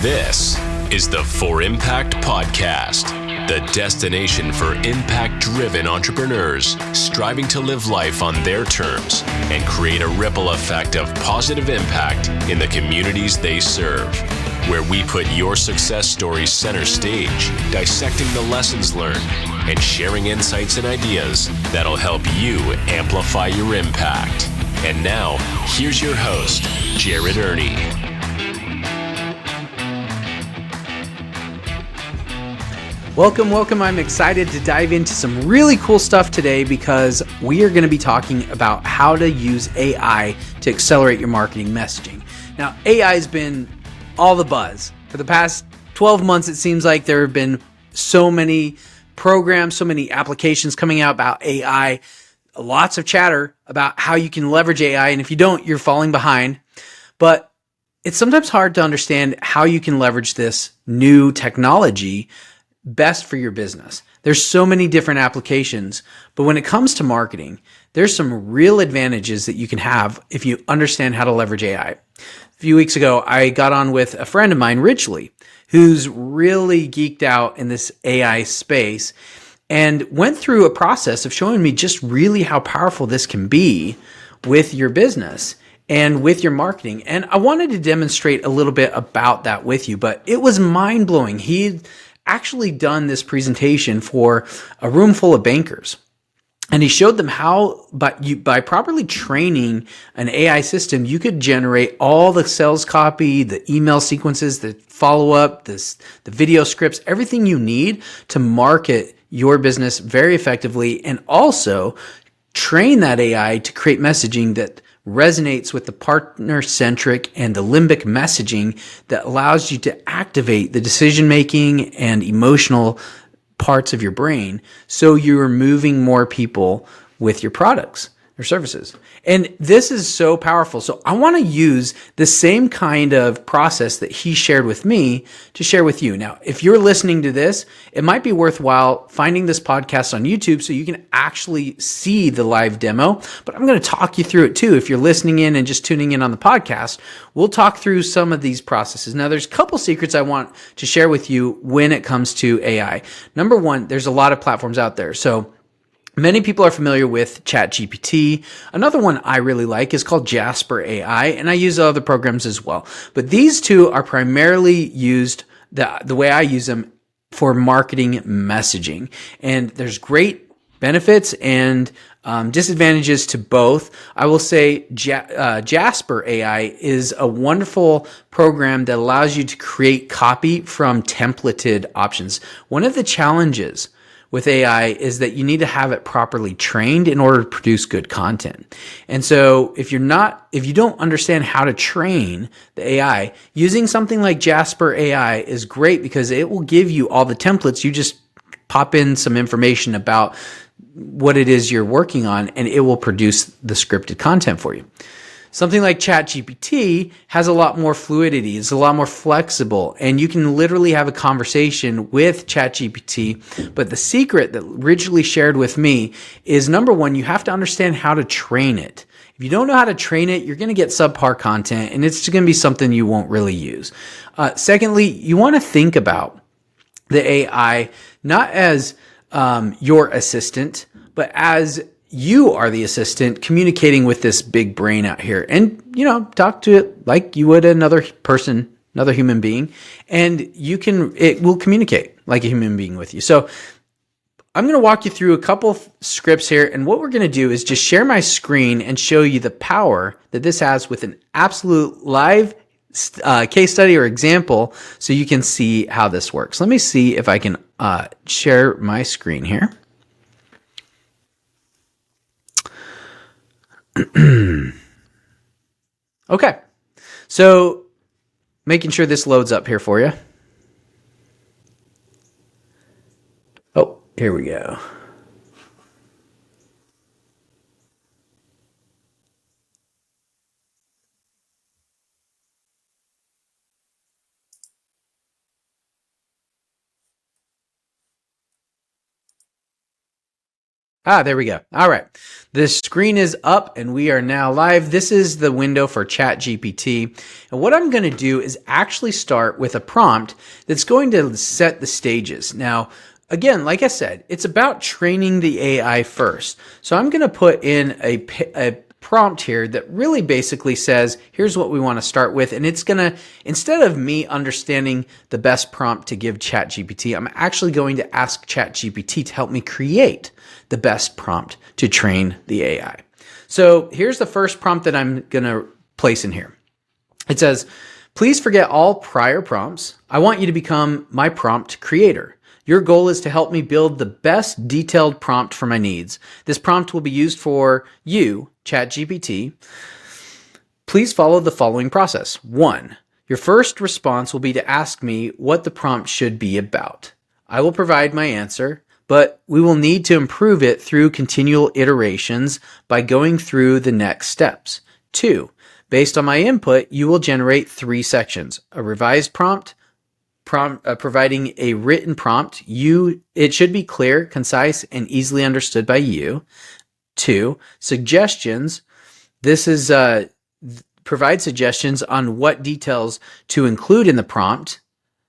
This is the For Impact Podcast, the destination for impact-driven entrepreneurs striving to live life on their terms and create a ripple effect of positive impact in the communities they serve. Where we put your success stories center stage, dissecting the lessons learned and sharing insights and ideas that'll help you amplify your impact. And now, here's your host, Erni. Welcome. I'm excited to dive into some really cool stuff today because we are going to be talking about how to use AI to accelerate your marketing messaging. Now, AI has been all the buzz. For the past 12 months, it seems like there have been so many programs, so many applications coming out about AI, lots of chatter about how you can leverage AI. And if you don't, you're falling behind. But it's sometimes hard to understand how you can leverage this new technology best for your business. There's so many different applications, but when it comes to marketing, there's some real advantages that you can have if you understand how to leverage AI. A few weeks ago, I got on with a friend of mine, Richly, who's really geeked out in this AI space and went through a process of showing me just really how powerful this can be with your business and with your marketing. And I wanted to demonstrate a little bit about that with you, but it was mind-blowing. He'd actually done this presentation for a room full of bankers. And he showed them how, by properly training an AI system, you could generate all the sales copy, the email sequences, the follow-up, the video scripts, everything you need to market your business very effectively, and also train that AI to create messaging that resonates with the partner-centric and the limbic messaging that allows you to activate the decision-making and emotional parts of your brain so you're moving more people with your products or services. And this is so powerful. So I want to use the same kind of process that he shared with me to share with you. Now, if you're listening to this, it might be worthwhile finding this podcast on YouTube so you can actually see the live demo, but I'm going to talk you through it too. If you're listening in and just tuning in on the podcast, we'll talk through some of these processes. Now, there's a couple secrets I want to share with you when it comes to AI. Number one, there's a lot of platforms out there. So many people are familiar with ChatGPT. Another one I really like is called Jasper AI, and I use other programs as well. But these two are primarily used, the way I use them, for marketing messaging. And there's great benefits and disadvantages to both. I will say Jasper AI is a wonderful program that allows you to create copy from templated options. One of the challenges with AI is that you need to have it properly trained in order to produce good content. And so if you don't understand how to train the AI, using something like Jasper AI is great because it will give you all the templates. You just pop in some information about what it is you're working on, and it will produce the scripted content for you. Something like ChatGPT has a lot more fluidity. It's a lot more flexible, and you can literally have a conversation with ChatGPT. But the secret that Ridgely shared with me is, number one, you have to understand how to train it. If you don't know how to train it, you're going to get subpar content, and it's going to be something you won't really use. Secondly, you want to think about the AI not as your assistant, but as you are the assistant communicating with this big brain out here, and, talk to it like you would another person, another human being, and it will communicate like a human being with you. So I'm going to walk you through a couple of scripts here, and what we're going to do is just share my screen and show you the power that this has with an absolute live case study or example so you can see how this works. Let me see if I can share my screen here. Okay, so making sure this loads up here for you. Oh, here we go. There we go. All right. The screen is up and we are now live. This is the window for ChatGPT. And what I'm going to do is actually start with a prompt that's going to set the stages. Now, again, like I said, it's about training the AI first. So I'm going to put in a prompt here that really basically says, here's what we want to start with. And it's going to, instead of me understanding the best prompt to give ChatGPT, I'm actually going to ask ChatGPT to help me create the best prompt to train the AI. So here's the first prompt that I'm going to place in here. It says, please forget all prior prompts. I want you to become my prompt creator. Your goal is to help me build the best detailed prompt for my needs. This prompt will be used for you, ChatGPT. Please follow the following process. 1. Your first response will be to ask me what the prompt should be about. I will provide my answer, but we will need to improve it through continual iterations by going through the next steps. 2. Based on my input, you will generate 3 sections: a revised prompt, providing a written prompt. It should be clear, concise, and easily understood by you. 2. Suggestions. This is provide suggestions on what details to include in the prompt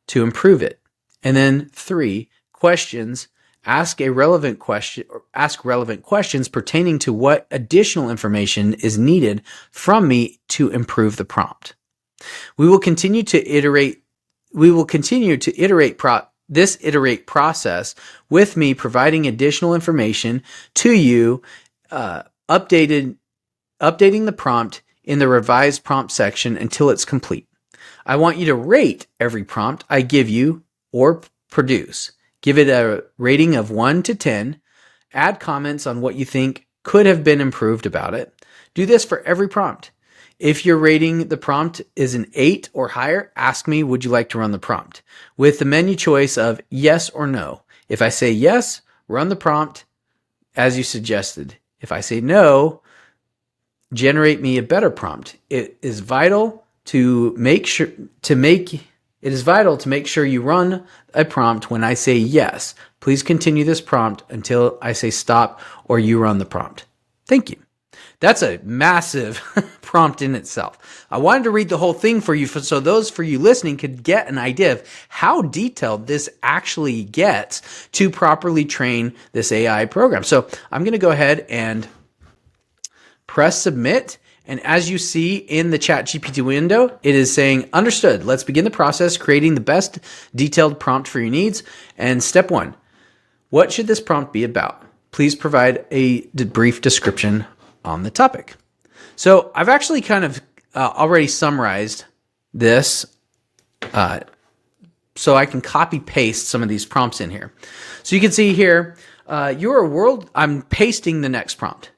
to improve it. And then 3. Questions. Ask relevant questions pertaining to what additional information is needed from me to improve the prompt. We will continue to iterate this process with me providing additional information to you, updating the prompt in the revised prompt section until it's complete. I want you to rate every prompt I give you or produce. Give it a rating of 1 to 10. Add comments on what you think could have been improved about it. Do this for every prompt. If your rating the prompt is an 8 or higher, ask me, would you like to run the prompt? With the menu choice of yes or no. If I say yes, run the prompt as you suggested. If I say no, generate me a better prompt. It is vital to make sure you run a prompt when I say yes. Please continue this prompt until I say stop or you run the prompt. Thank you. That's a massive prompt in itself. I wanted to read the whole thing for you so those for you listening could get an idea of how detailed this actually gets to properly train this AI program. So I'm going to go ahead and press submit. And as you see in the ChatGPT window, it is saying, understood. Let's begin the process, creating the best detailed prompt for your needs. And step 1, what should this prompt be about? Please provide a brief description on the topic. So I've actually kind of already summarized this so I can copy paste some of these prompts in here. So you can see here, I'm pasting the next prompt.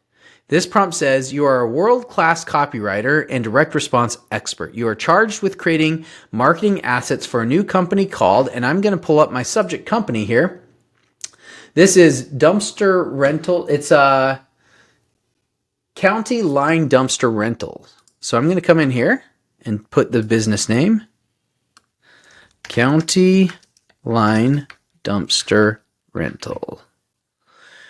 This prompt says, you are a world-class copywriter and direct response expert. You are charged with creating marketing assets for a new company called, and I'm going to pull up my subject company here. This is Dumpster Rental. It's County Line Dumpster Rentals. So I'm going to come in here and put the business name, County Line Dumpster Rental,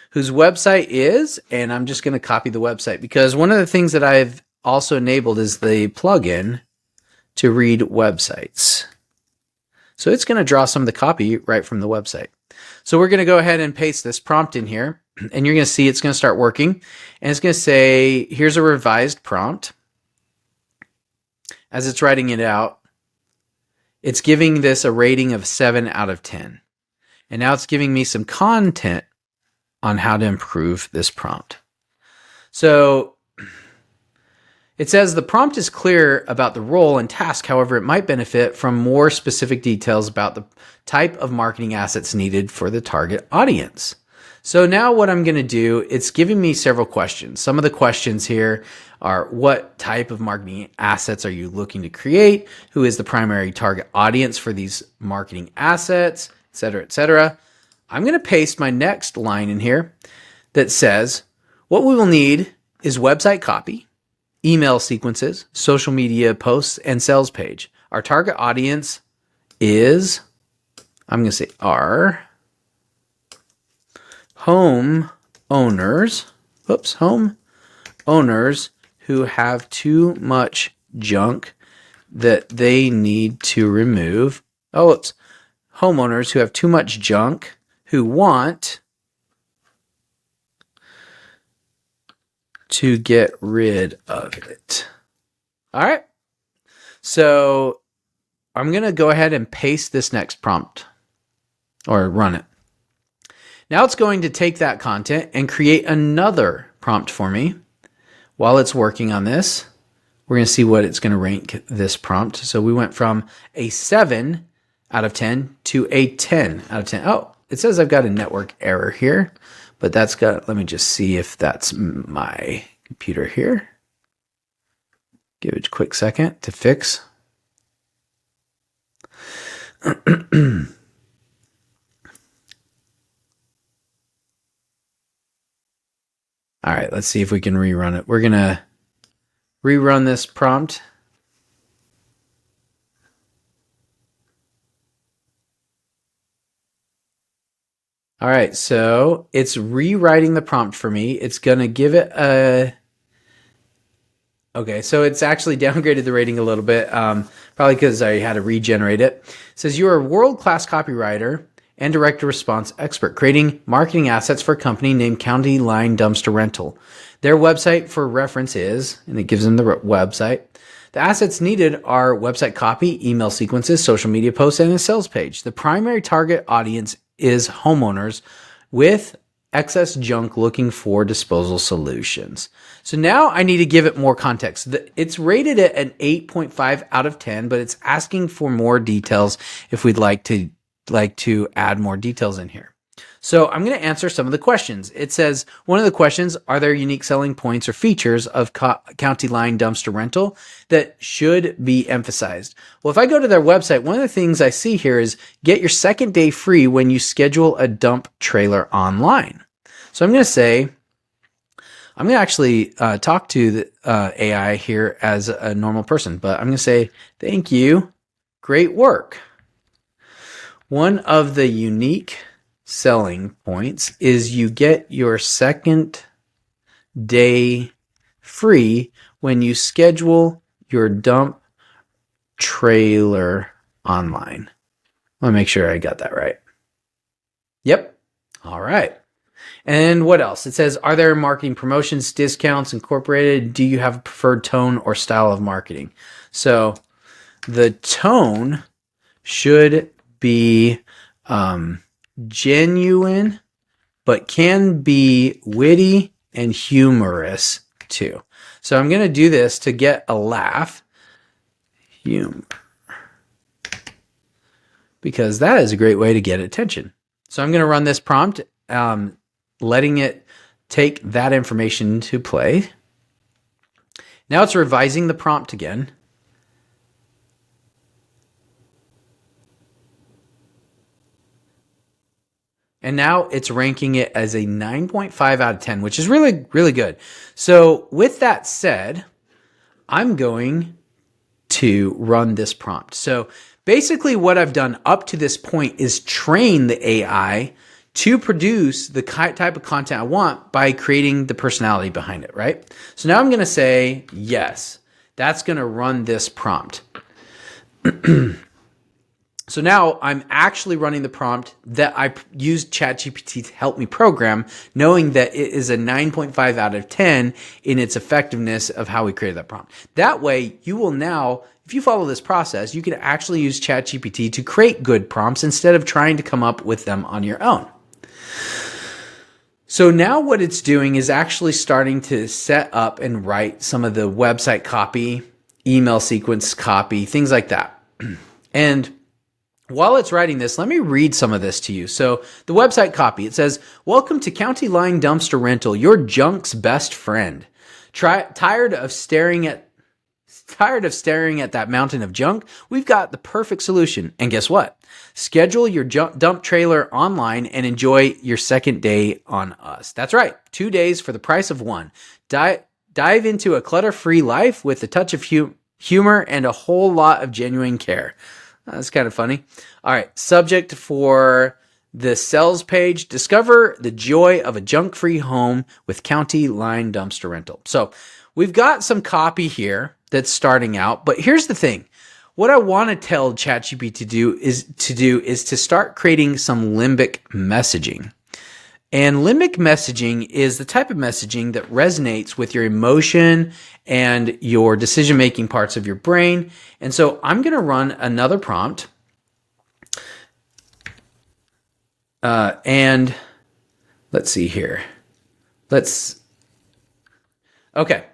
whose website is, and I'm just going to copy the website because one of the things that I've also enabled is the plugin to read websites. So it's going to draw some of the copy right from the website. So we're going to go ahead and paste this prompt in here, and you're going to see it's going to start working, and it's going to say, here's a revised prompt. As it's writing it out, it's giving this a rating of 7 out of 10. And now it's giving me some content on how to improve this prompt. So it says the prompt is clear about the role and task. However, it might benefit from more specific details about the type of marketing assets needed for the target audience. So now what I'm going to do, it's giving me several questions. Some of the questions here are, what type of marketing assets are you looking to create? Who is the primary target audience for these marketing assets, et cetera, et cetera. I'm going to paste my next line in here that says, what we will need is website copy, email sequences, social media posts, and sales page. Our target audience is, I'm going to say our home home owners who have too much junk that they need to remove. Homeowners who have too much junk who want to get rid of it. All right. So I'm going to go ahead and paste this next prompt or run it. Now it's going to take that content and create another prompt for me. While it's working on this, we're going to see what it's going to rank this prompt. So we went from a 7 out of 10 to a 10 out of 10. Oh, it says I've got a network error here, but let me just see if that's my computer here. Give it a quick second to fix. All right, let's see if we can rerun it. We're going to rerun this prompt. All right, so it's rewriting the prompt for me. It's going to give it a... Okay, so it's actually downgraded the rating a little bit, probably because I had to regenerate it. It says, you are a world-class copywriter and direct response expert, creating marketing assets for a company named County Line Dumpster Rental. Their website for reference is, and it gives them the website. The assets needed are website copy, email sequences, social media posts, and a sales page. The primary target audience is homeowners with excess junk looking for disposal solutions. So now I need to give it more context. It's rated at an 8.5 out of 10, but it's asking for more details if we'd like to add more details in here. So I'm going to answer some of the questions. It says, one of the questions, are there unique selling points or features of County Line Dumpster Rental that should be emphasized? Well, if I go to their website, one of the things I see here is get your second day free when you schedule a dump trailer online. So I'm going to actually talk to the AI here as a normal person, but I'm going to say, thank you. Great work. One of the unique selling points is you get your second day free when you schedule your dump trailer online. I want to make sure I got that right. Yep. All right. And what else? It says, are there marketing promotions, discounts incorporated? Do you have a preferred tone or style of marketing? So the tone should be genuine, but can be witty and humorous too. So I'm going to do this to get a laugh. Humor. Because that is a great way to get attention. So I'm going to run this prompt, letting it take that information to play. Now it's revising the prompt again. And now it's ranking it as a 9.5 out of 10, which is really, really good. So with that said, I'm going to run this prompt. So basically what I've done up to this point is train the AI to produce the type of content I want by creating the personality behind it, right? So now I'm going to say, yes, that's going to run this prompt. So now I'm actually running the prompt that I used ChatGPT to help me program, knowing that it is a 9.5 out of 10 in its effectiveness of how we created that prompt. That way, you will now, if you follow this process, you can actually use ChatGPT to create good prompts instead of trying to come up with them on your own. So now what it's doing is actually starting to set up and write some of the website copy, email sequence copy, things like that. And while it's writing this, let me read some of this to you. So the website copy, it says, welcome to County Line Dumpster Rental, your junk's best friend. Tired of staring at that mountain of junk? We've got the perfect solution. And guess what? Schedule your dump trailer online and enjoy your second day on us. That's right. 2 days for the price of one. Dive into a clutter-free life with a touch of humor and a whole lot of genuine care. That's kind of funny. All right. Subject for the sales page, discover the joy of a junk-free home with county line dumpster rental. So we've got some copy here that's starting out, but here's the thing. What I want to tell ChatGPT to do is to start creating some limbic messaging. And limbic messaging is the type of messaging that resonates with your emotion and your decision-making parts of your brain. And so I'm going to run another prompt. And let's see here. Okay.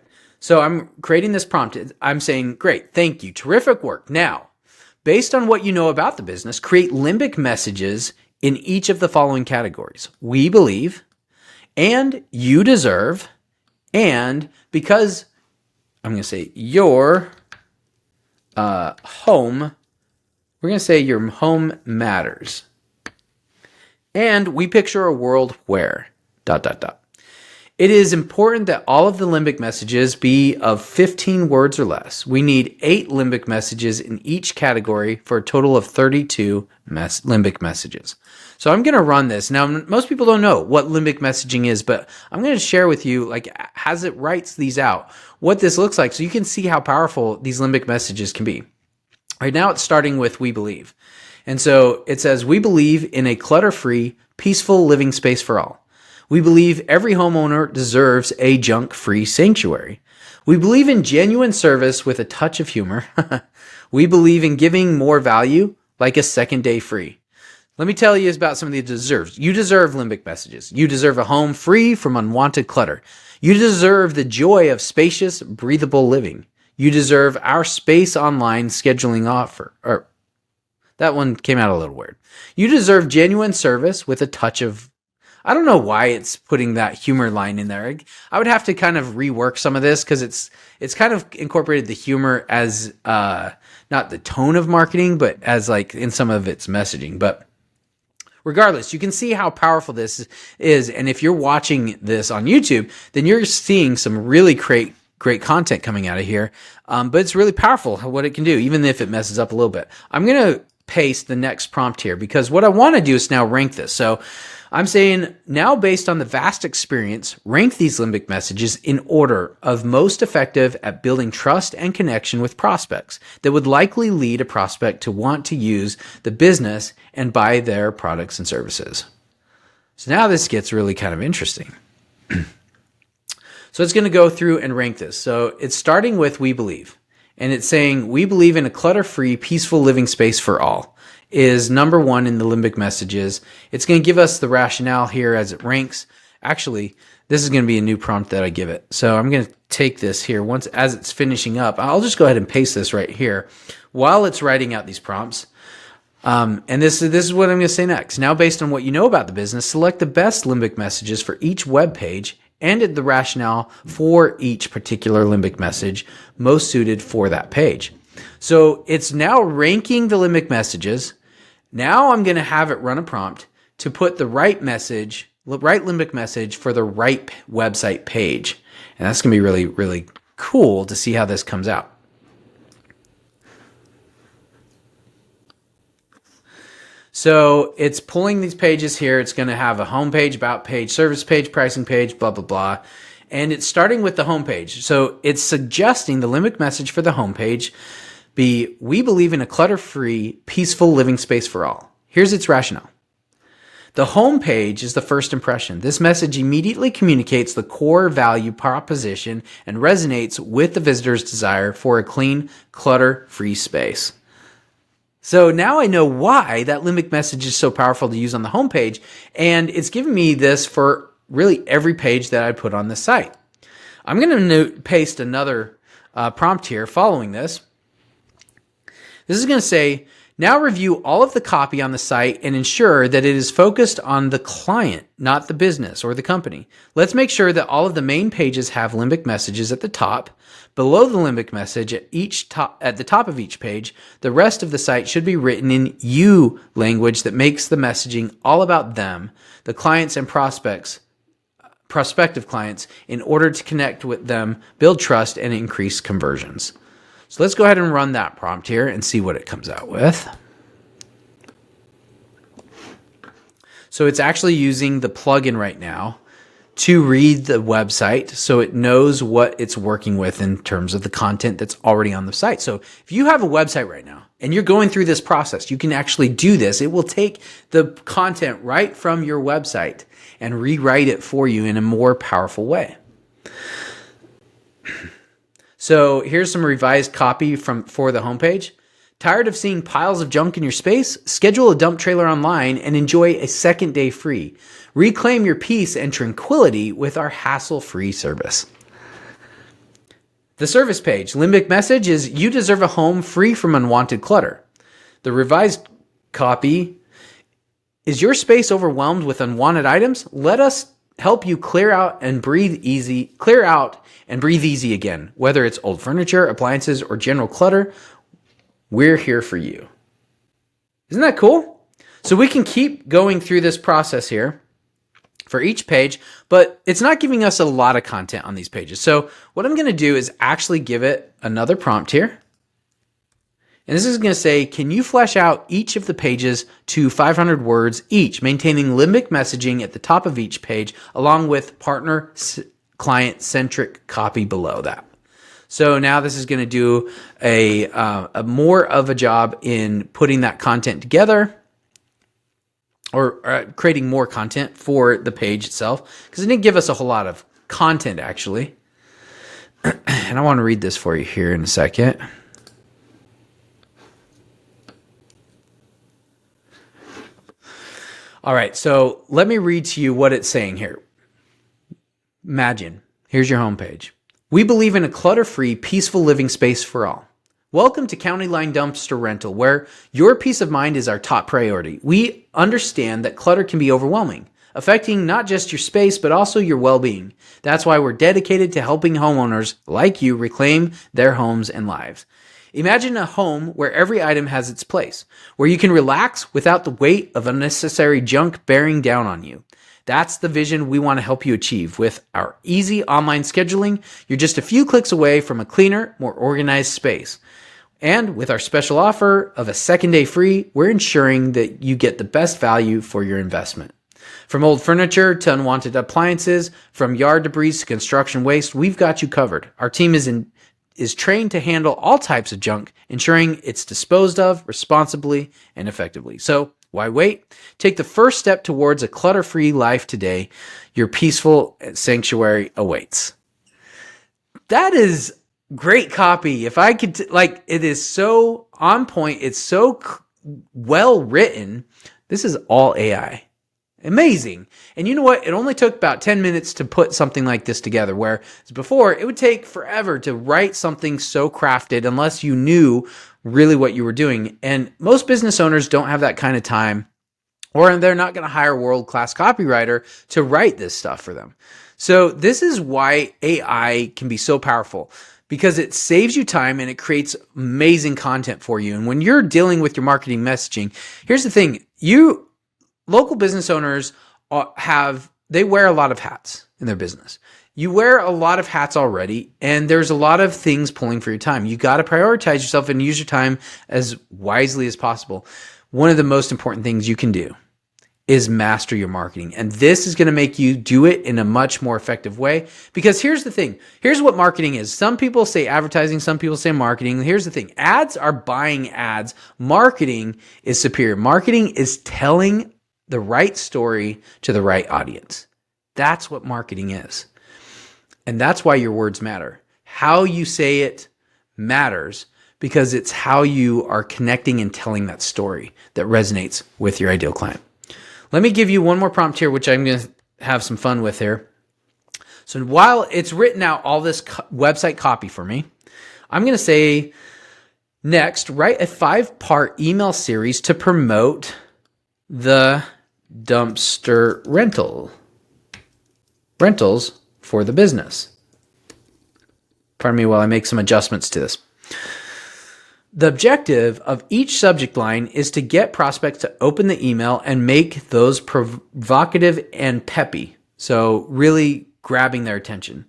So I'm creating this prompt. I'm saying, great, thank you, terrific work. Now, based on what you know about the business, create limbic messages in each of the following categories. We believe, and you deserve, and because I'm going to say your home, we're going to say your home matters. And we picture a world where ... It is important that all of the limbic messages be of 15 words or less. We need 8 limbic messages in each category for a total of 32 limbic messages. So I'm going to run this. Now, most people don't know what limbic messaging is, but I'm going to share with you, like, as it writes these out, what this looks like so you can see how powerful these limbic messages can be. Right now, it's starting with we believe. And so it says, we believe in a clutter-free, peaceful living space for all. We believe every homeowner deserves a junk-free sanctuary. We believe in genuine service with a touch of humor. We believe in giving more value, like a second day free. Let me tell you about some of the deserves. You deserve limbic messages. You deserve a home free from unwanted clutter. You deserve the joy of spacious, breathable living. You deserve our space online scheduling offer. That one came out a little weird. You deserve genuine service with a touch of... I don't know why it's putting that humor line in there. I would have to kind of rework some of this because it's kind of incorporated the humor as not the tone of marketing, but as like in some of its messaging. But regardless, you can see how powerful this is. And if you're watching this on YouTube, then you're seeing some really great content coming out of here. But it's really powerful what it can do, even if it messes up a little bit. I'm going to paste the next prompt here because what I want to do is now rank this. So I'm saying now, based on the vast experience, rank these limbic messages in order of most effective at building trust and connection with prospects that would likely lead a prospect to want to use the business and buy their products and services. So now this gets really kind of interesting. So it's going to go through and rank this. So it's starting with we believe. And it's saying we believe in a clutter-free, peaceful living space for all is number 1 in the limbic messages. It's going to give us the rationale here as it ranks. Actually, this is going to be a new prompt that I give it. So I'm going to take this here as it's finishing up. I'll just go ahead and paste this right here while it's writing out these prompts. And this is what I'm going to say next. Now, based on what you know about the business, select the best limbic messages for each web page and the rationale for each particular limbic message most suited for that page. So it's now ranking the limbic messages. Now I'm going to have it run a prompt to put the right limbic message for the right website page. And that's going to be really, really cool to see how this comes out. So it's pulling these pages here. It's going to have a home page, about page, service page, pricing page, blah, blah, blah. And it's starting with the home page. So it's suggesting the limbic message for the home page be, we believe in a clutter-free, peaceful living space for all. Here's its rationale. The home page is the first impression. This message immediately communicates the core value proposition and resonates with the visitor's desire for a clean, clutter-free space. So now I know why that limbic message is so powerful to use on the homepage, and it's giving me this for really every page that I put on the site. I'm going to paste another prompt here following this. This is going to say, now review all of the copy on the site and ensure that it is focused on the client, not the business or the company. Let's make sure that all of the main pages have limbic messages at the top. Below the limbic message at the top of each page, the rest of the site should be written in you language that makes the messaging all about them, the clients and prospective clients, in order to connect with them, build trust, and increase conversions. So let's go ahead and run that prompt here and see what it comes out with. So it's actually using the plugin right now to read the website so it knows what it's working with in terms of the content that's already on the site. So if you have a website right now and you're going through this process, you can actually do this. It will take the content right from your website and rewrite it for you in a more powerful way. So here's some revised copy for the homepage. Tired of seeing piles of junk in your space? Schedule a dump trailer online and enjoy a second day free. Reclaim your peace and tranquility with our hassle-free service. The service page. Limbic message is you deserve a home free from unwanted clutter. The revised copy is your space overwhelmed with unwanted items? Let us help you clear out and breathe easy again. Whether it's old furniture, appliances, or general clutter, we're here for you. Isn't that cool? So we can keep going through this process here for each page, but it's not giving us a lot of content on these pages. So what I'm going to do is actually give it another prompt here. And this is going to say, can you flesh out each of the pages to 500 words each, maintaining limbic messaging at the top of each page, along with partner client-centric copy below that. So now this is going to do a more of a job in putting that content together, or creating more content for the page itself, because it didn't give us a whole lot of content actually. And I want to read this for you here in a second. All right, so let me read to you what it's saying here. Imagine, here's your homepage. We believe in a clutter-free, peaceful living space for all. Welcome to County Line Dumpster Rental, where your peace of mind is our top priority. We understand that clutter can be overwhelming, affecting not just your space, but also your well-being. That's why we're dedicated to helping homeowners like you reclaim their homes and lives. Imagine a home where every item has its place, where you can relax without the weight of unnecessary junk bearing down on you. That's the vision we want to help you achieve. With our easy online scheduling, you're just a few clicks away from a cleaner, more organized space. And with our special offer of a second day free, we're ensuring that you get the best value for your investment. From old furniture to unwanted appliances, from yard debris to construction waste, we've got you covered. Our team is trained to handle all types of junk, ensuring it's disposed of responsibly and effectively. So why wait? Take the first step towards a clutter-free life today. Your peaceful sanctuary awaits. That is great copy. If I could, it is so on point. It's so well written. This is all AI. Amazing. And you know what? It only took about 10 minutes to put something like this together, where before it would take forever to write something so crafted unless you knew really what you were doing. And most business owners don't have that kind of time, or they're not going to hire a world-class copywriter to write this stuff for them. So this is why AI can be so powerful, because it saves you time and it creates amazing content for you. And when you're dealing with your marketing messaging, here's the thing. Local business owners they wear a lot of hats in their business. You wear a lot of hats already, and there's a lot of things pulling for your time. You got to prioritize yourself and use your time as wisely as possible. One of the most important things you can do is master your marketing. And this is going to make you do it in a much more effective way. Because here's the thing. Here's what marketing is. Some people say advertising, some people say marketing. Here's the thing. Ads are buying ads. Marketing is superior. Marketing is telling the right story to the right audience. That's what marketing is. And that's why your words matter. How you say it matters, because it's how you are connecting and telling that story that resonates with your ideal client. Let me give you one more prompt here, which I'm going to have some fun with here. So while it's written out all this website copy for me, I'm going to say, next, write a 5-part email series to promote the dumpster rentals for the business. Pardon me while I make some adjustments to this. The objective of each subject line is to get prospects to open the email and make those provocative and peppy. So really grabbing their attention.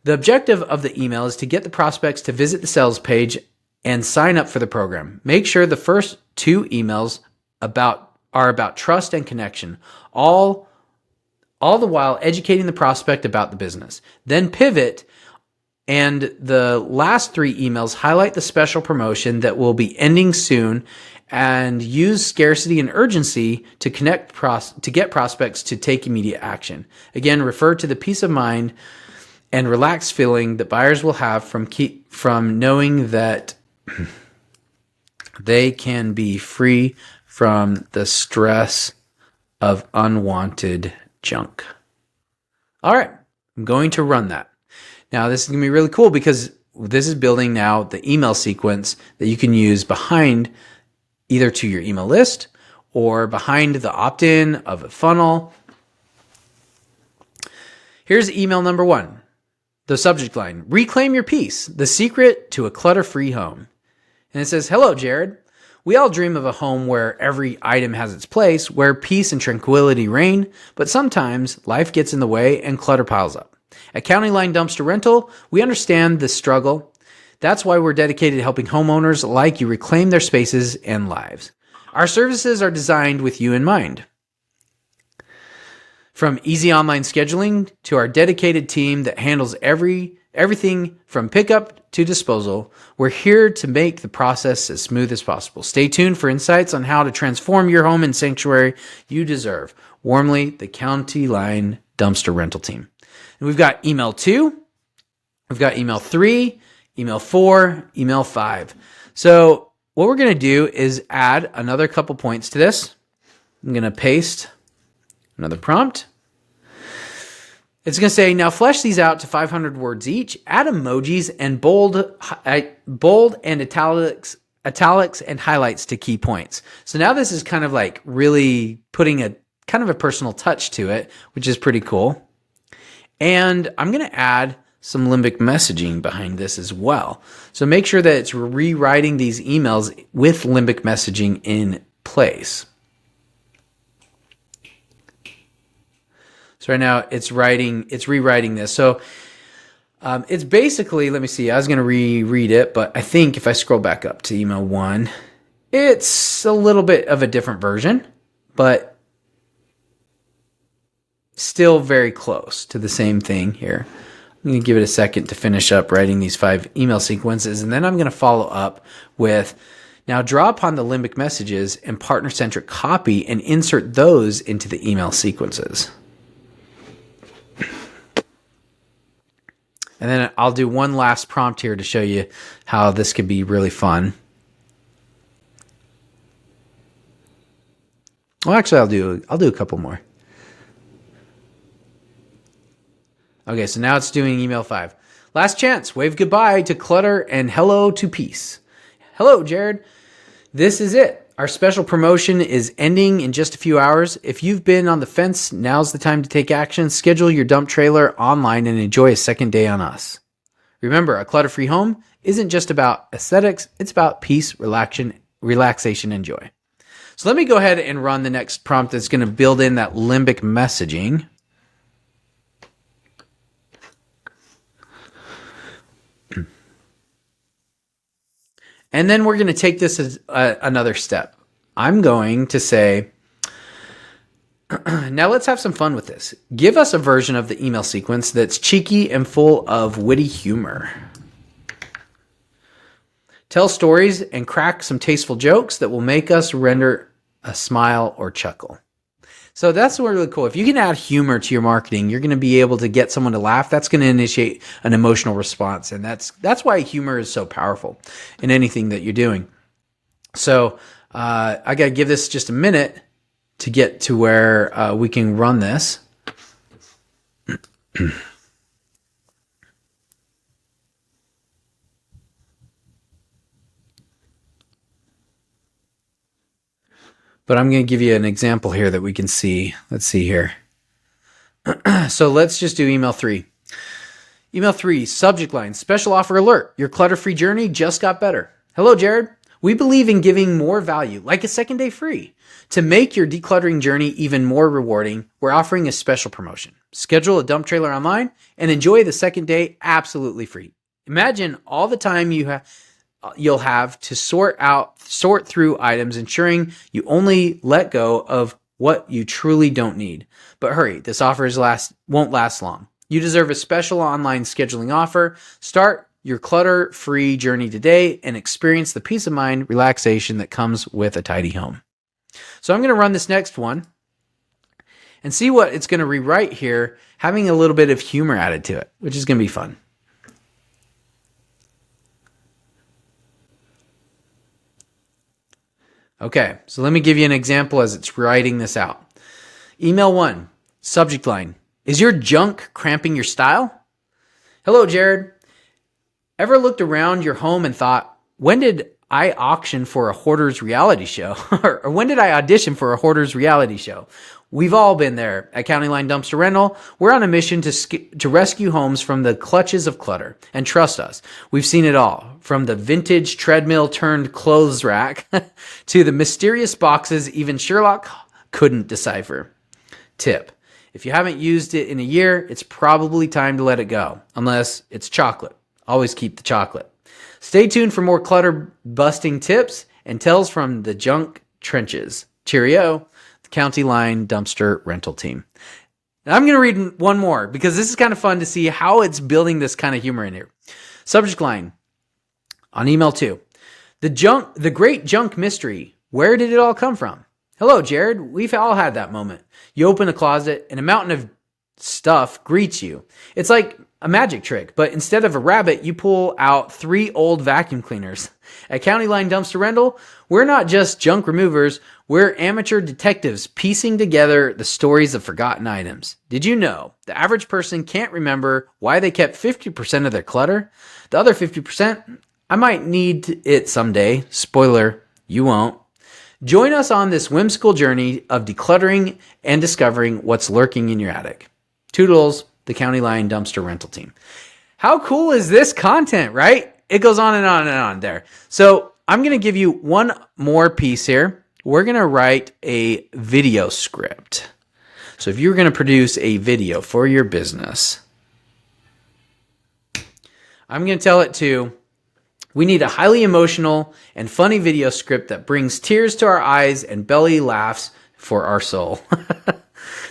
The objective of the email is to get the prospects to visit the sales page and sign up for the program. Make sure the first 2 emails are about trust and connection, all the while educating the prospect about the business. Then pivot, and the last 3 emails highlight the special promotion that will be ending soon, and use scarcity and urgency to get prospects to take immediate action. Again, refer to the peace of mind and relaxed feeling that buyers will have from knowing that they can be free from the stress of unwanted junk. All right, I'm going to run that. Now, this is going to be really cool because this is building now the email sequence that you can use behind either to your email list or behind the opt-in of a funnel. Here's email number 1. The subject line: reclaim your peace, the secret to a clutter-free home. And it says, hello, Jared. We all dream of a home where every item has its place, where peace and tranquility reign, but sometimes life gets in the way and clutter piles up. At County Line Dumpster Rental, we understand this struggle. That's why we're dedicated to helping homeowners like you reclaim their spaces and lives. Our services are designed with you in mind. From easy online scheduling to our dedicated team that handles everything from pickup to disposal, we're here to make the process as smooth as possible. Stay tuned for insights on how to transform your home and sanctuary you deserve. Warmly, the County Line Dumpster Rental Team. And we've got email 2, we've got email 3, email 4, email 5. So what we're going to do is add another couple points to this. I'm going to paste another prompt. It's going to say, now flesh these out to 500 words each. Add emojis and bold and italics and highlights to key points. So now this is kind of like really putting a kind of a personal touch to it, which is pretty cool. And I'm going to add some limbic messaging behind this as well. So make sure that it's rewriting these emails with limbic messaging in place. So right now it's rewriting this. So it's basically, let me see, I was going to reread it, but I think if I scroll back up to email 1, it's a little bit of a different version, but still very close to the same thing here. I'm going to give it a second to finish up writing these 5 email sequences, and then I'm going to follow up with, now draw upon the limbic messages and partner-centric copy and insert those into the email sequences. And then I'll do one last prompt here to show you how this could be really fun. Well, actually, I'll do a couple more. Okay, so now it's doing email 5. Last chance. Wave goodbye to clutter and hello to peace. Hello, Jared. This is it. Our special promotion is ending in just a few hours. If you've been on the fence, now's the time to take action. Schedule your dump trailer online and enjoy a second day on us. Remember, a clutter-free home isn't just about aesthetics. It's about peace, relaxation, and joy. So let me go ahead and run the next prompt that's going to build in that limbic messaging. And then we're going to take this as another step. I'm going to say, now let's have some fun with this. Give us a version of the email sequence that's cheeky and full of witty humor. Tell stories and crack some tasteful jokes that will make us render a smile or chuckle. So that's really cool. If you can add humor to your marketing, you're going to be able to get someone to laugh. That's going to initiate an emotional response. And that's why humor is so powerful in anything that you're doing. So I got to give this just a minute to get to where we can run this. But I'm going to give you an example here that we can see. Let's see here. So let's just do email 3. Email 3, subject line, special offer alert. Your clutter-free journey just got better. Hello, Jared. We believe in giving more value, like a second day free. To make your decluttering journey even more rewarding, we're offering a special promotion. Schedule a dump trailer online and enjoy the second day absolutely free. Imagine all the time you have you'll have to sort through items, ensuring you only let go of what you truly don't need. But hurry, this offer won't last long. You deserve a special online scheduling offer. Start your clutter-free journey today and experience the peace of mind relaxation that comes with a tidy home. So I'm going to run this next one and see what it's going to rewrite here, having a little bit of humor added to it, which is going to be fun. Okay, so let me give you an example as it's writing this out. Email 1, subject line, is your junk cramping your style? Hello, Jared. Ever looked around your home and thought, when did I auction for a hoarder's reality show? Or when did I audition for a hoarder's reality show? We've all been there. At County Line Dumpster Rental, we're on a mission to rescue homes from the clutches of clutter. And trust us, we've seen it all. From the vintage treadmill turned clothes rack to the mysterious boxes even Sherlock couldn't decipher. Tip: if you haven't used it in a year, it's probably time to let it go. Unless it's chocolate. Always keep the chocolate. Stay tuned for more clutter busting tips and tells from the junk trenches. Cheerio, the County Line Dumpster Rental Team. Now I'm going to read one more because this is kind of fun to see how it's building this kind of humor in here. Subject line on email 2. The great junk mystery. Where did it all come from? Hello, Jared. We've all had that moment. You open a closet and a mountain of stuff greets you. It's like a magic trick, but instead of a rabbit, you pull out 3 old vacuum cleaners. At County Line Dumpster Rental, we're not just junk removers, we're amateur detectives piecing together the stories of forgotten items. Did you know the average person can't remember why they kept 50% of their clutter? The other 50%, I might need it someday. Spoiler, you won't. Join us on this whimsical journey of decluttering and discovering what's lurking in your attic. Toodles, the County Line Dumpster Rental Team. How cool is this content, right? It goes on and on and on there. So I'm going to give you one more piece here. We're going to write a video script. So if you're going to produce a video for your business, I'm going to tell it to, we need a highly emotional and funny video script that brings tears to our eyes and belly laughs for our soul.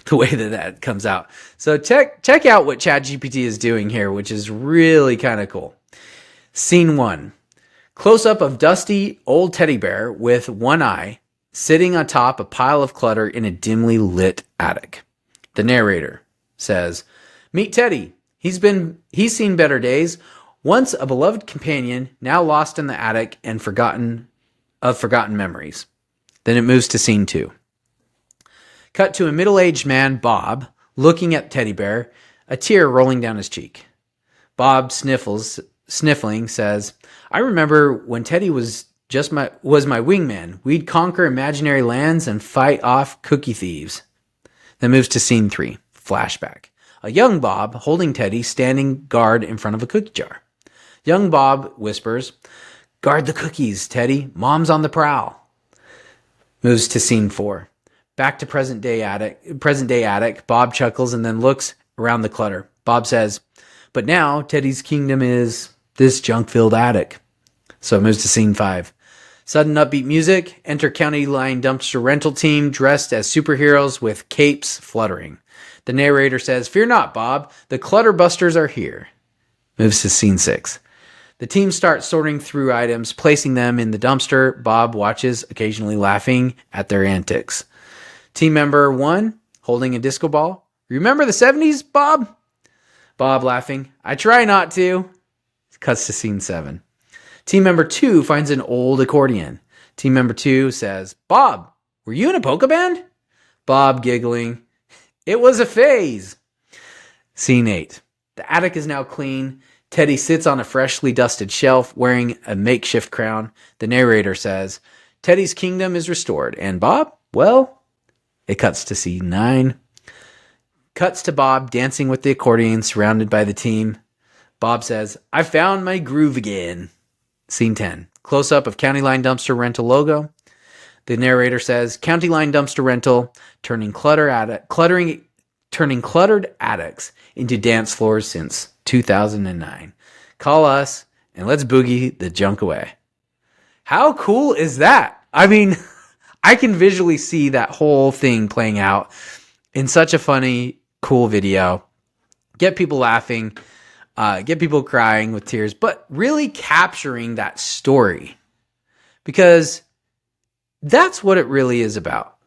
The way that comes out. So check out what ChatGPT is doing here, which is really kind of cool. Scene 1. Close-up of dusty old teddy bear with one eye sitting atop a pile of clutter in a dimly lit attic. The narrator says, meet Teddy. He's seen better days. Once a beloved companion, now lost in the attic and forgotten memories. Then it moves to scene 2. Cut to a middle-aged man, Bob, looking at Teddy Bear, a tear rolling down his cheek. Bob sniffling, says, I remember when Teddy was my wingman. We'd conquer imaginary lands and fight off cookie thieves. Then moves to scene 3, flashback. A young Bob holding Teddy standing guard in front of a cookie jar. Young Bob whispers, guard the cookies, Teddy. Mom's on the prowl. Moves to scene 4. Back to present day attic. Bob chuckles and then looks around the clutter. Bob says, but now Teddy's kingdom is this junk-filled attic. So it moves to scene 5. Sudden upbeat music. Enter County Line Dumpster Rental Team dressed as superheroes with capes fluttering. The narrator says, fear not, Bob. The clutter busters are here. Moves to scene 6. The team starts sorting through items, placing them in the dumpster. Bob watches, occasionally laughing at their antics. Team member 1, holding a disco ball. Remember the 70s, Bob? Bob laughing. I try not to. Cuts to scene 7. Team member 2 finds an old accordion. Team member 2 says, Bob, were you in a polka band? Bob giggling. It was a phase. Scene 8. The attic is now clean. Teddy sits on a freshly dusted shelf wearing a makeshift crown. The narrator says, Teddy's kingdom is restored. And Bob, well... It cuts to scene 9. Cuts to Bob dancing with the accordion surrounded by the team. Bob says, I found my groove again. Scene 10. Close-up of County Line Dumpster Rental logo. The narrator says, County Line Dumpster Rental, turning cluttered attics into dance floors since 2009. Call us and let's boogie the junk away. How cool is that? I mean, I can visually see that whole thing playing out in such a funny, cool video. Get people laughing, get people crying with tears, but really capturing that story, because that's what it really is about.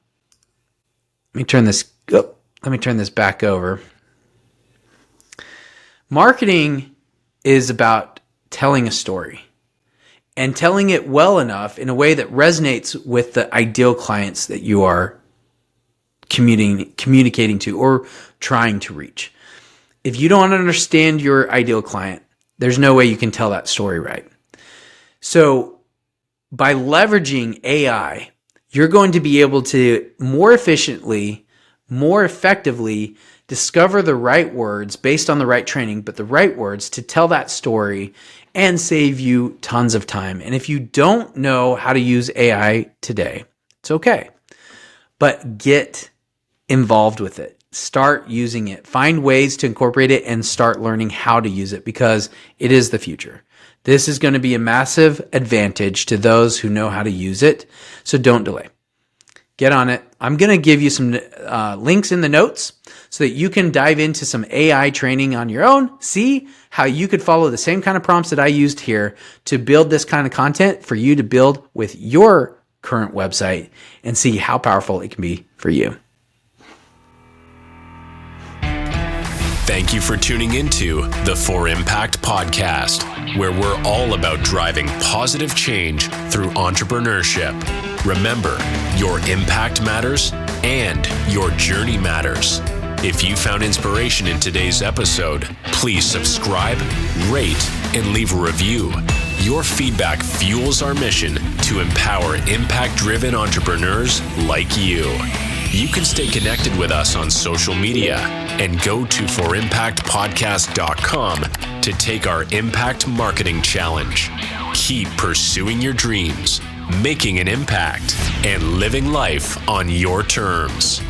Let me turn this back over. Marketing is about telling a story and telling it well enough in a way that resonates with the ideal clients that you are communicating to or trying to reach. If you don't understand your ideal client, there's no way you can tell that story right. So by leveraging AI, you're going to be able to more efficiently, more effectively discover the right words based on the right training, but the right words to tell that story and save you tons of time. And if you don't know how to use AI today, it's okay, but get involved with it. Start using it. Find ways to incorporate it and start learning how to use it, because it is the future. This is going to be a massive advantage to those who know how to use it. So don't delay. Get on it. I'm going to give you some links in the notes so that you can dive into some AI training on your own. See how you could follow the same kind of prompts that I used here to build this kind of content for you to build with your current website, and see how powerful it can be for you. Thank you for tuning into the For Impact podcast, where we're all about driving positive change through entrepreneurship. Remember, your impact matters and your journey matters. If you found inspiration in today's episode, please subscribe, rate, and leave a review. Your feedback fuels our mission to empower impact-driven entrepreneurs like you. You can stay connected with us on social media and go to forimpactpodcast.com to take our Impact Marketing Challenge. Keep pursuing your dreams, making an impact, and living life on your terms.